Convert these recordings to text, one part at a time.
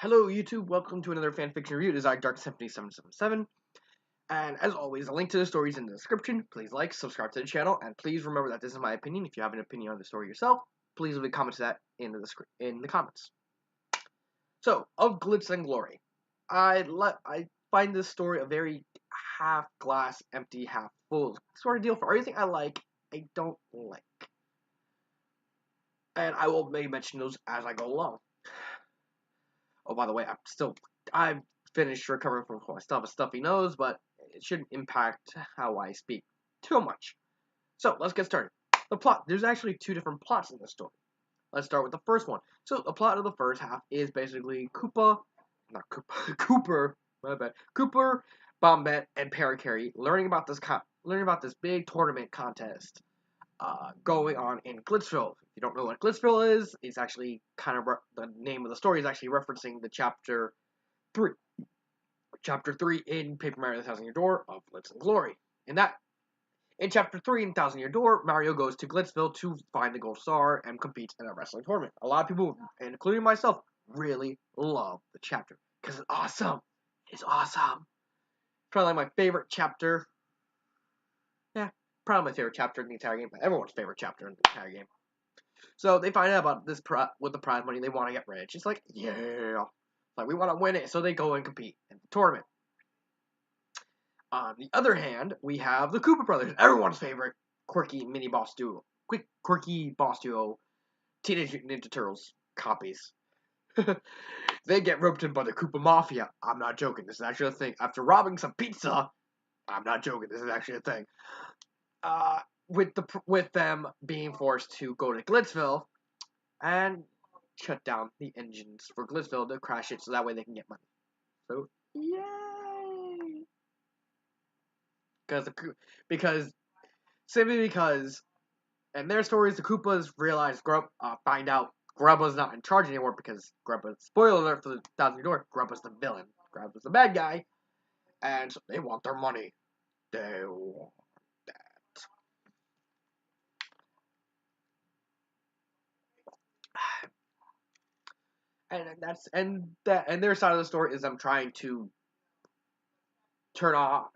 Hello YouTube, welcome to another fanfiction review. This is Dark7777, and as always, a link to the story is in the description. Please like, subscribe to the channel, and please remember that this is my opinion. If you have an opinion on the story yourself, please leave a comment to that in the comments. So, of Glitz and Glory, I find this story a very half glass empty, half full sort of deal. For everything I like, I don't like, and I will maybe mention those as I go along. Oh, by the way, I've finished recovering from my stuffy nose, but it shouldn't impact how I speak too much. So, let's get started. The plot. There's actually two different plots in this story. Let's start with the first one. So, the plot of the first half is basically Cooper, my bad, Cooper, Bombette, and Parakarry learning about this big tournament contest going on in Glitzville. If you don't know what Glitzville is, it's actually the name of the story is actually referencing the chapter 3. Chapter 3 in Paper Mario: The Thousand Year Door of Glitz and Glory. In chapter 3 in Thousand Year Door, Mario goes to Glitzville to find the gold star and compete in a wrestling tournament. A lot of people, including myself, really love the chapter because it's awesome. It's awesome. Probably my favorite chapter. Yeah, probably my favorite chapter in the entire game, but everyone's favorite chapter in the entire game. So they find out about this with the prize money. They want to get rich. It's like, yeah, like we want to win it. So they go and compete in the tournament. On the other hand, we have the Koopa brothers, everyone's favorite quirky boss duo, Teenage Mutant Ninja Turtles copies. They get roped in by the Koopa Mafia. I'm not joking. This is actually a thing. After robbing some pizza, I'm not joking. This is actually a thing. With them being forced to go to Glitzville and shut down the engines for Glitzville to crash it so that way they can get money. So, yay! Simply because, in their stories, the Koopas find out Grubba's not in charge anymore because spoiler alert for the Thousand Year Door, Grubba's the villain. Grubba's the bad guy, and so they want their money. They want that. And their side of the story is them trying to turn off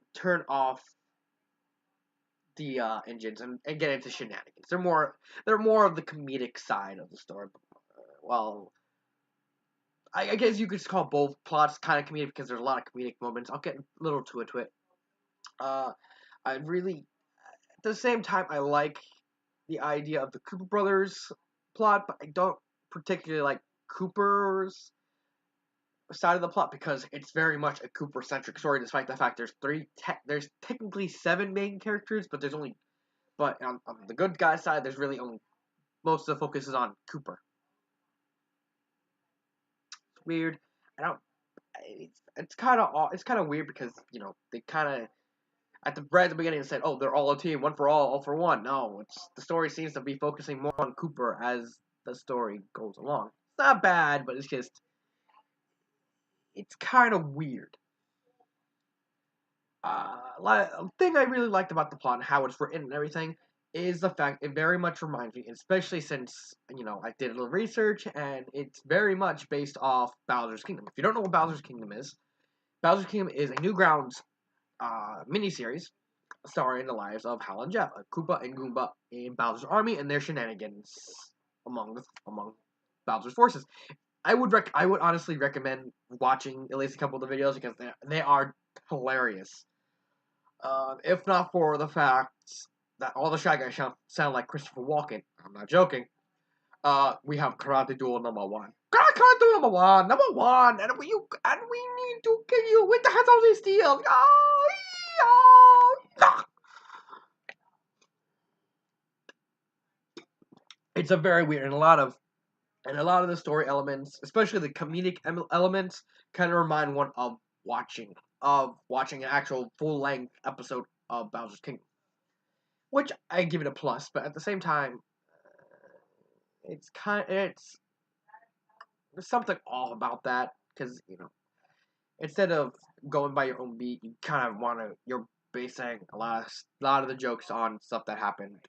the engines and get into shenanigans. They're more of the comedic side of the story. Well, I guess you could just call both plots kind of comedic because there's a lot of comedic moments. I'll get a little into it. I really, at the same time, I like the idea of the Cooper brothers plot, but I don't particularly like Cooper's side of the plot because it's very much a Cooper-centric story, despite the fact there's technically 7 main characters, but on the good guy side, there's really only most of the focus is on Cooper. It's weird. It's kind of weird because they kind of right at the beginning said, oh, they're all a team, one for all for one. No, the story seems to be focusing more on Cooper as the story goes along. It's not bad, but it's kind of weird. A thing I really liked about the plot and how it's written and everything is the fact it very much reminds me, especially since, I did a little research, and it's very much based off Bowser's Kingdom. If you don't know what Bowser's Kingdom is a Newgrounds miniseries starring the lives of Hal and Jeff, a Koopa and Goomba in Bowser's army and their shenanigans among Bowser's forces. I would honestly recommend watching at least a couple of the videos because they are hilarious. If not for the fact that all the Shy Guys sound like Christopher Walken. I'm not joking. We have Karate Duel number 1. Karate Duel number 1, and we need to kill you with the hands of steel. It's a very weird and a lot of the story elements, especially the comedic elements, kind of remind one of watching an actual full-length episode of Bowser's Kingdom, which I give it a plus. But at the same time, there's something off about that because instead of going by your own beat, you kind of you're basing a lot of the jokes on stuff that happened.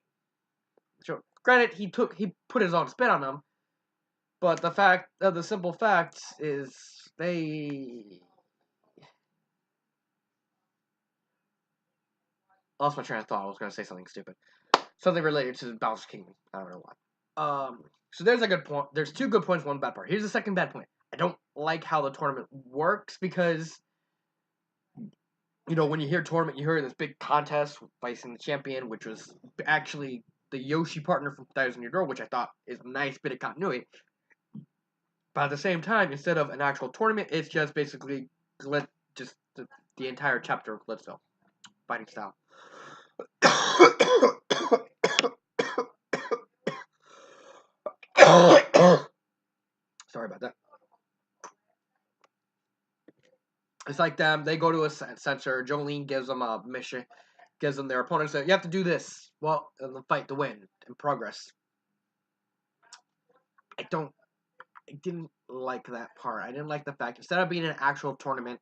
Sure, granted, he put his own spin on them, but the simple fact is they lost my train of thought. I was going to say something stupid. Something related to Bowser's Kingdom. I don't know why. So there's a good point. There's two good points, one bad part. Here's the second bad point. I don't like how the tournament works because, when you hear tournament, you hear this big contest facing the champion, which was actually the Yoshi partner from 1000 Year Door, which I thought is a nice bit of continuity. But at the same time, instead of an actual tournament, it's just basically just the entire chapter of Glitzville fighting style. Sorry about that. It's like they go to a center. Jolene gives them a mission, gives them their opponents. You have to do this. Well, in the fight to win and progress. I didn't like that part. I didn't like the fact instead of being an actual tournament,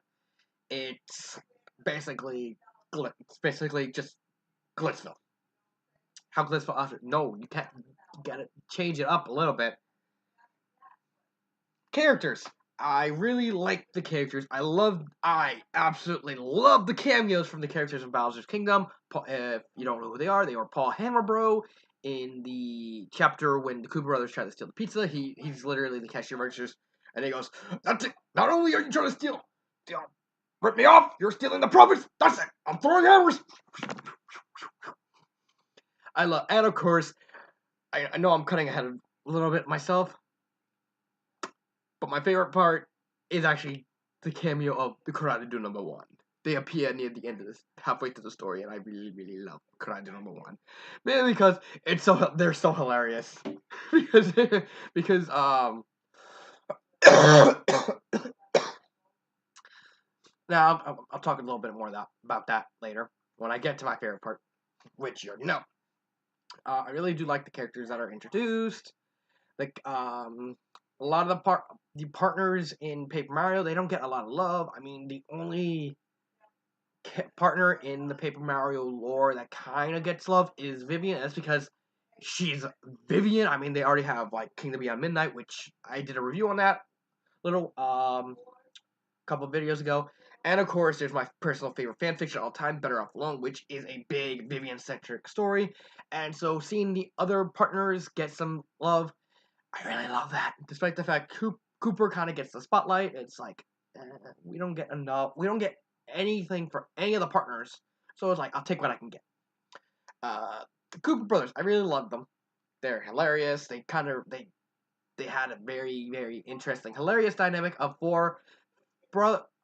it's basically just Glitzville. How Glitzville after? No, you can't. You gotta change it up a little bit. Characters. I really like the characters. I absolutely love the cameos from the characters in Bowser's Kingdom. If you don't know who they are Paul Hammerbro in the chapter when the Cooper brothers try to steal the pizza. He's literally the cashier registers, and he goes, "That's it. Not only are you trying to steal, rip me off, you're stealing the profits. That's it. I'm throwing hammers." And of course, I know I'm cutting ahead a little bit myself. But my favorite part is actually the cameo of the Karate Do number 1. They appear near the end of this, halfway through the story, and I really, really love Karate Do number 1. Mainly because they're so hilarious. because now I'll talk a little bit more about that later when I get to my favorite part, which you already know. I really do like the characters that are introduced. Like a lot of the partners in Paper Mario, they don't get a lot of love. I mean, the only partner in the Paper Mario lore that kind of gets love is Vivian. That's because she's Vivian. I mean, they already have like Kingdom Beyond Midnight, which I did a review on that little couple videos ago. And of course, there's my personal favorite fanfiction of all time, Better Off Alone, which is a big Vivian-centric story. And so seeing the other partners get some love, I really love that. Despite the fact Cooper kind of gets the spotlight, it's like, we don't get enough. We don't get anything for any of the partners. So it's like, I'll take what I can get. The Cooper brothers, I really love them. They're hilarious. They had a very, very interesting, hilarious dynamic of four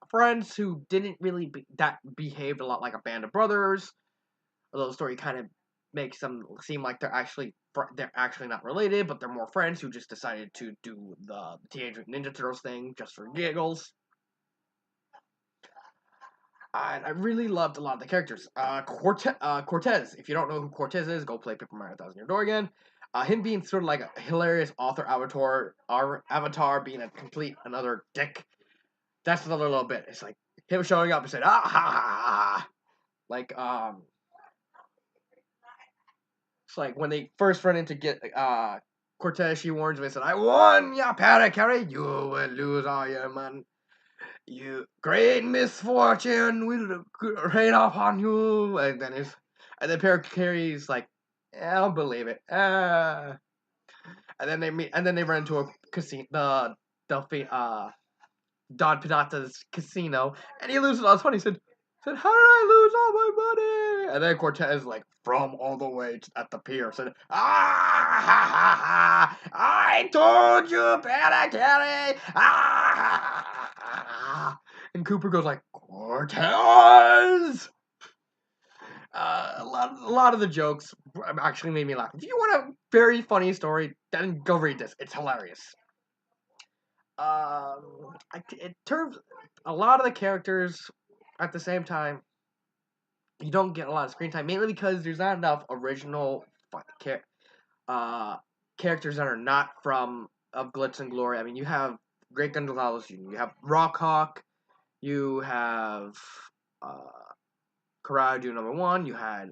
friends who didn't really behaved a lot like a band of brothers. Although the story kind of makes them seem like they're actually not related, but they're more friends who just decided to do the Teenage Mutant Ninja Turtles thing just for giggles. And I really loved a lot of the characters. Cortez. If you don't know who Cortez is, go play Paper Mario 1000 Year Door again. Him being sort of like a hilarious author avatar being a complete another dick. That's another little bit. It's like him showing up and saying, "Ah ha ha ha." Like it's like when they first run into Cortez, she warns him and said, "I won, ya Parakarry. You will lose all your money. You great misfortune will rain upon you." And then Parakarry's like, "Yeah, I'll believe it." And then they meet, and then they run into a casino, the Don Pinata's casino, and he loses all his money. He said, "How did I lose all my money?" And then Cortez, like, from all the way at the pier, said, "Ah, ha, ha, ha, I told you, Parakarry, ah, ha, ha, ha." And Cooper goes like, "Cortez!" A lot of the jokes actually made me laugh. If you want a very funny story, then go read this. It's hilarious. In terms, a lot of the characters at the same time, you don't get a lot of screen time, mainly because there's not enough original characters that are not of Glitz and Glory. I mean, you have Great Gonzalez Jr., you have Rockhawk, you have Karate Do number 1, you had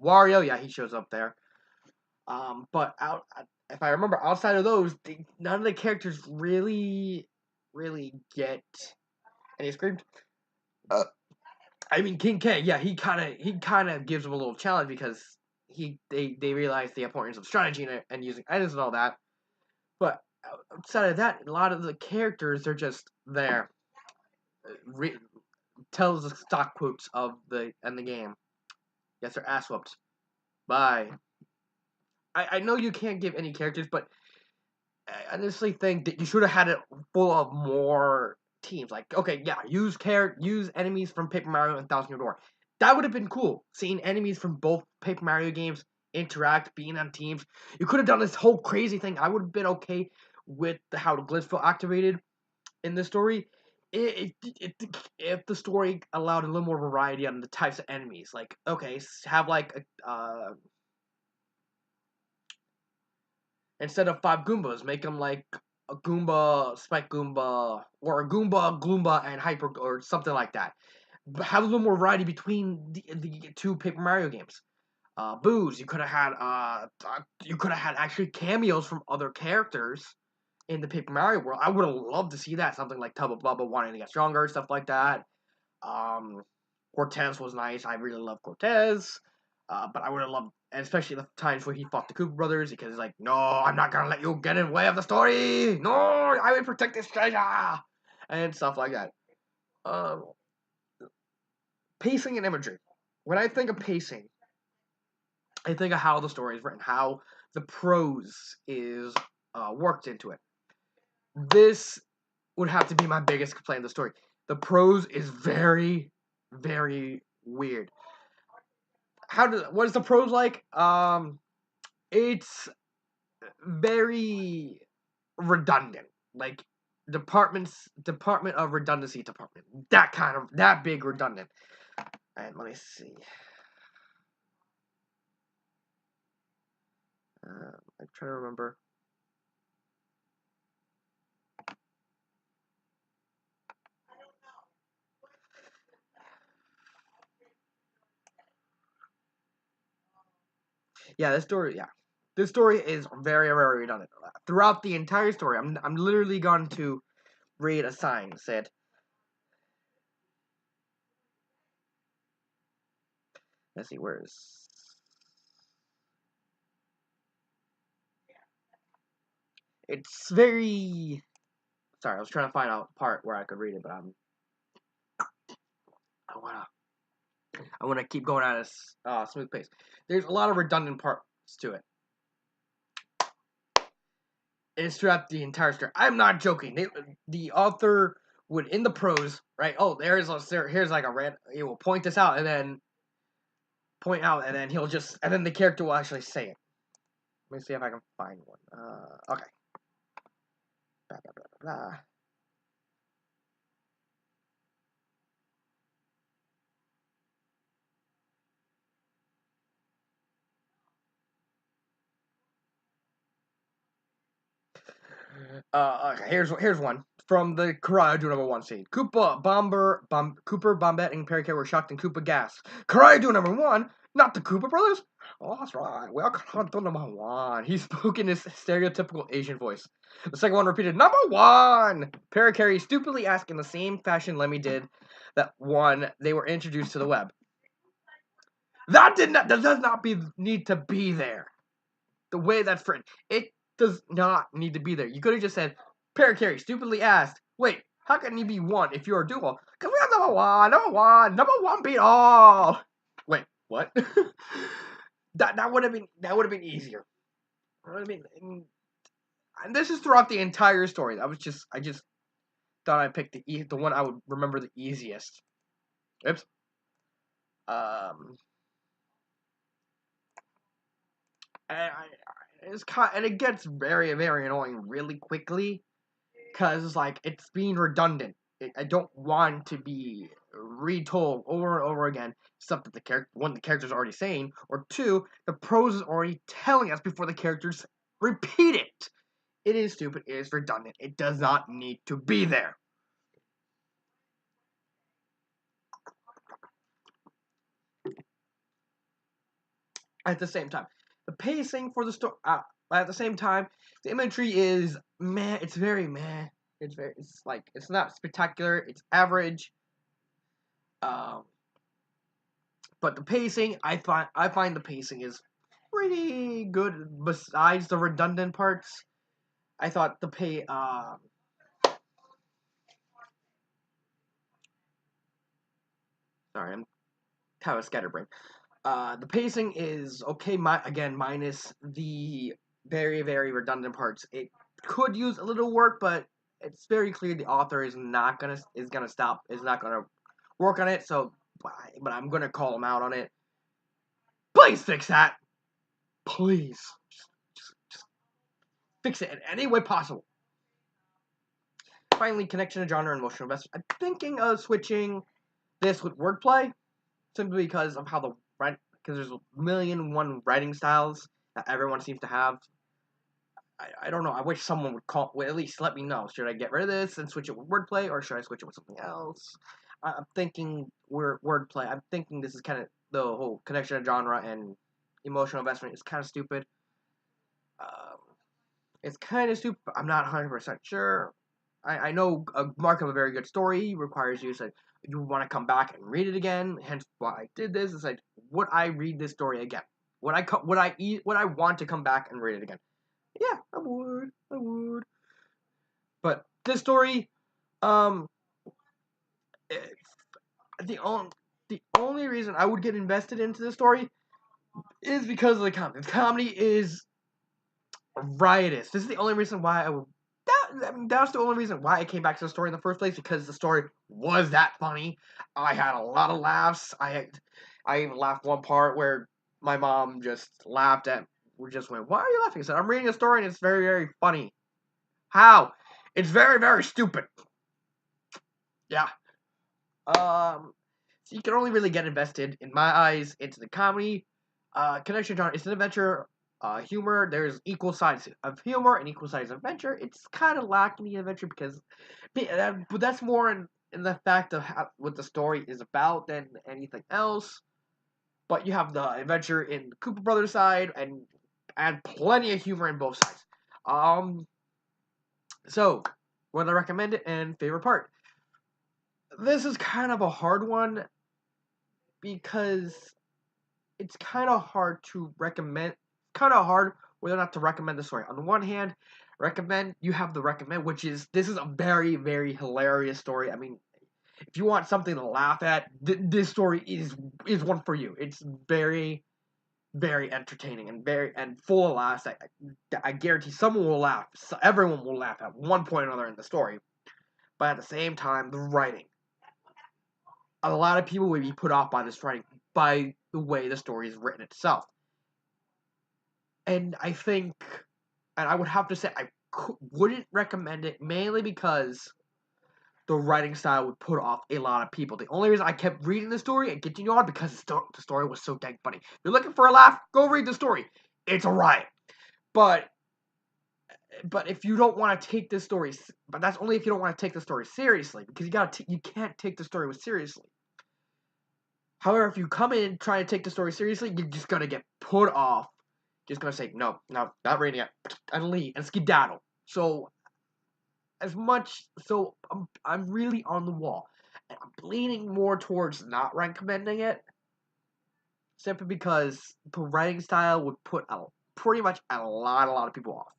Wario, yeah, he shows up there. But if I remember, outside of those, none of the characters really really get. And he screamed. I mean, King K, yeah, he kind of gives him a little challenge because they realize the importance of strategy and using items and all that. But outside of that, a lot of the characters are just there. Re- tells the stock quotes of the game. Yes, they're ass whooped. Bye. I know you can't give any characters, but I honestly think that you should have had it full of more teams. Like, okay, yeah, use enemies from Paper Mario and Thousand Year Door. That would have been cool. Seeing enemies from both Paper Mario games interact, being on teams. You could have done this whole crazy thing. I would have been okay with how the glitch felt activated in the story. If the story allowed a little more variety on the types of enemies, like okay, have like instead of 5 Goombas, make them like a Goomba, Spike Goomba, or a Goomba, Gloomba, and Hyper, or something like that. But have a little more variety between the two Paper Mario games. Booze, you could have had actually cameos from other characters in the Paper Mario world. I would have loved to see that, something like Tubba Blubba wanting to get stronger, stuff like that. Um, Cortez was nice. I really love Cortez. But I would have loved, and especially the times where he fought the Cooper brothers, because he's like, no, I'm not gonna let you get in the way of the story. No, I will protect this treasure, and stuff like that. Um, Pacing and imagery. When I think of pacing, I think of how the story is written, how the prose is worked into it. This would have to be my biggest complaint of the story. The prose is very, very weird. What is the prose like? It's very redundant. Like Department of Redundancy department. That big redundant. And let me see. I'm trying to remember. Yeah, this story. Yeah, this story is very, very redundant. Throughout the entire story, I'm literally going to read a sign that said, let's see, where is. It's very. Sorry, I was trying to find out part where I could read it, but I wanna I wanna keep going at a smooth pace. There's a lot of redundant parts to it. It's throughout the entire story. I'm not joking. The author would in the prose, right? Oh, here's like a red. He will point this out and then and then the character will actually say it. Let me see if I can find one. Okay. Blah, blah, blah, blah. Okay, here's one from the Karate Do #1 scene. Cooper, Bombette, and Perry were shocked and Koopa gasped. Karate Do #1, not the Koopa brothers. Oh, that's right. Welcome to #1. He spoke in his stereotypical Asian voice. The second one repeated, #1. Perry stupidly asked in the same fashion Lemmy did that one they were introduced to the web. That does not need to be there. The way that's written, it does not need to be there. You could have just said, Perry stupidly asked, wait, how can he be one if you're a duo? Because we have #1 beat all. Wait, what? that would have been easier. I mean, and this is throughout the entire story. I just thought I picked the one I would remember the easiest. Oops. Um, and and it gets very, very annoying really quickly because like it's being redundant. I don't want to be retold over and over again stuff that the character's already saying, or two, the prose is already telling us before the characters repeat it. It is stupid. It is redundant. It does not need to be there. At the same time, the pacing for the story. At the same time, the imagery is meh. It's very meh. It's not spectacular. It's average. Um, but the pacing, I find the pacing is pretty good. Besides the redundant parts, I thought the pay. Sorry, I'm kind of scatterbrained. The pacing is okay. Again, minus the very redundant parts. It could use a little work, but it's very clear the author is not gonna work on it. So, but I'm gonna call him out on it. Please fix that. Please, just fix it in any way possible. Finally, connection to genre and emotional investment. I'm thinking of switching this with wordplay, simply because of how because there's a million and one writing styles that everyone seems to have. I don't know. I wish someone would at least let me know. Should I get rid of this and switch it with wordplay, or should I switch it with something else? I'm thinking wordplay. I'm thinking this is kind of the whole connection to genre and emotional investment is kind of stupid. Um, it's kind of stupid. I'm not 100% sure. I know a mark of a very good story requires you to you want to come back and read it again. Hence why I did this. It's like, would I read this story again? Would I want to come back and read it again? Yeah, I would. I would. But this story, um, it, the only reason I would get invested into this story is because of the comedy. The comedy is riotous. This is the only reason why I would. That's the only reason why I came back to the story in the first place, because the story was that funny. I had a lot of laughs. I even laughed one part where my mom just laughed at. We just went, "Why are you laughing?" I said, "I'm reading a story and it's very funny." How? It's very stupid. Yeah. So you can only really get invested, in my eyes, into the comedy. Connection genre, it's an adventure. Humor, there's equal sides of humor and equal sides of adventure. It's kind of lacking the adventure because, but that's more in the fact of what the story is about than anything else. But you have the adventure in the Cooper Brothers side and plenty of humor in both sides. So would I recommend it? And favorite part. This is kind of a hard one because it's kind of hard to recommend. Kind of hard whether or not to recommend the story. On the one hand, you have the recommend, which is this is a very hilarious story. I mean, if you want something to laugh at, this story is one for you. It's very entertaining and full of laughs. I guarantee someone will laugh. Everyone will laugh at one point or another in the story. But at the same time, the writing. A lot of people would be put off by this writing, by the way the story is written itself. And I think, and I would have to say, wouldn't recommend it mainly because the writing style would put off a lot of people. The only reason I kept reading the story and continued on because the story was so dang funny. If you're looking for a laugh, go read the story. It's a riot. But if you don't want to take this story, but that's only if you don't want to take the story seriously, because you can't take the story seriously. However, if you come in trying to take the story seriously, you're just gonna get put off. Just gonna say no, not reading it, and leave and skedaddle. So I'm really on the wall, and I'm leaning more towards not recommending it, simply because the writing style would put pretty much a lot of people off.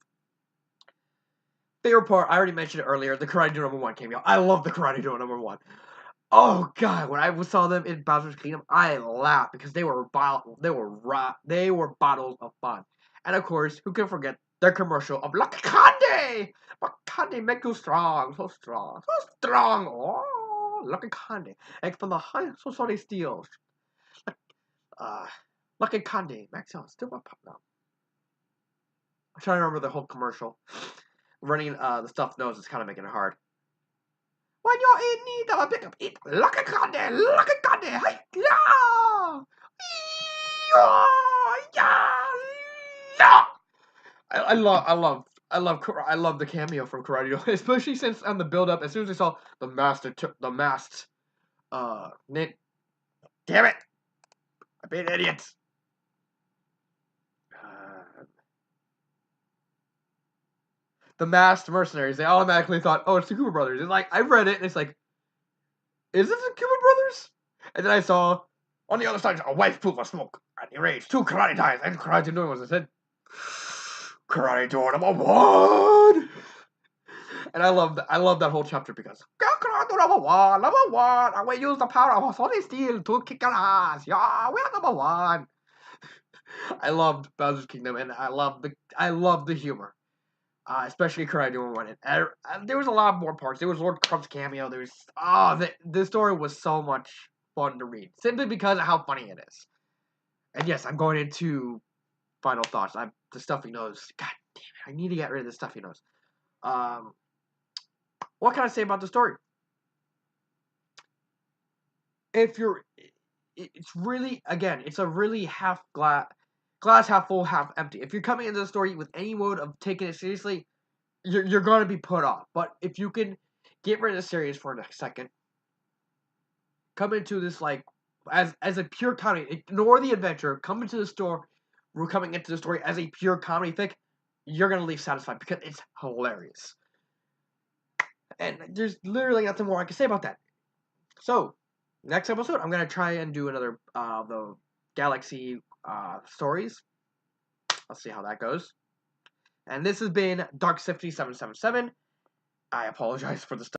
Favorite part, I already mentioned it earlier, the Karate Do #1 cameo. I love the Karate Do #1. Oh god, when I saw them in Bowser's Kingdom, I laughed because they were bottles of fun. And of course, who can forget their commercial of Lucky Candy? Lucky Candy make you strong, so strong, so strong. Oh, Lucky Candy, egg from the high society steals. Uh, Lucky Candy, Max Hill, still my pop now. I'm trying to remember the whole commercial. Running the stuffed nose is kind of making it hard. When you're in need of a pickup, eat Lucky Candy, hey, yeah! Yeah! I love the cameo from Karate Do, especially since on the build up, as soon as I saw the master took the masked Nick. Damn it! I'm being an idiot. the masked mercenaries, they automatically thought, oh, it's the Cooper brothers. It's like, I read it, and it's like, is this the Cooper brothers? And then I saw, on the other side, a white pool of smoke, and erased 2 karate ties, and karate doing was I said, karate door #1! And I love that whole chapter because karate door #1, and we use the power of solid steel to kick your ass. Yeah, we are #1. I loved Bowser's Kingdom, and I love the humor. Especially Karate doing one. There was a lot more parts. There was Lord Crumb's cameo. This story was so much fun to read simply because of how funny it is. And yes, I'm going into final thoughts. The stuffy nose. God damn it! I need to get rid of the stuffy nose. What can I say about the story? It's really, again, it's a really glass half full, half empty. If you're coming into the story with any mode of taking it seriously, you're going to be put off. But if you can get rid of the series for a second, come into this like as a pure comedy, ignore the adventure, come into the store. We're coming into the story as a pure comedy fic. You're gonna leave satisfied because it's hilarious, and there's literally nothing more I can say about that. So, next episode, I'm gonna try and do another the Galaxy stories. I'll see how that goes. And this has been Dark 777. I apologize for the stuff.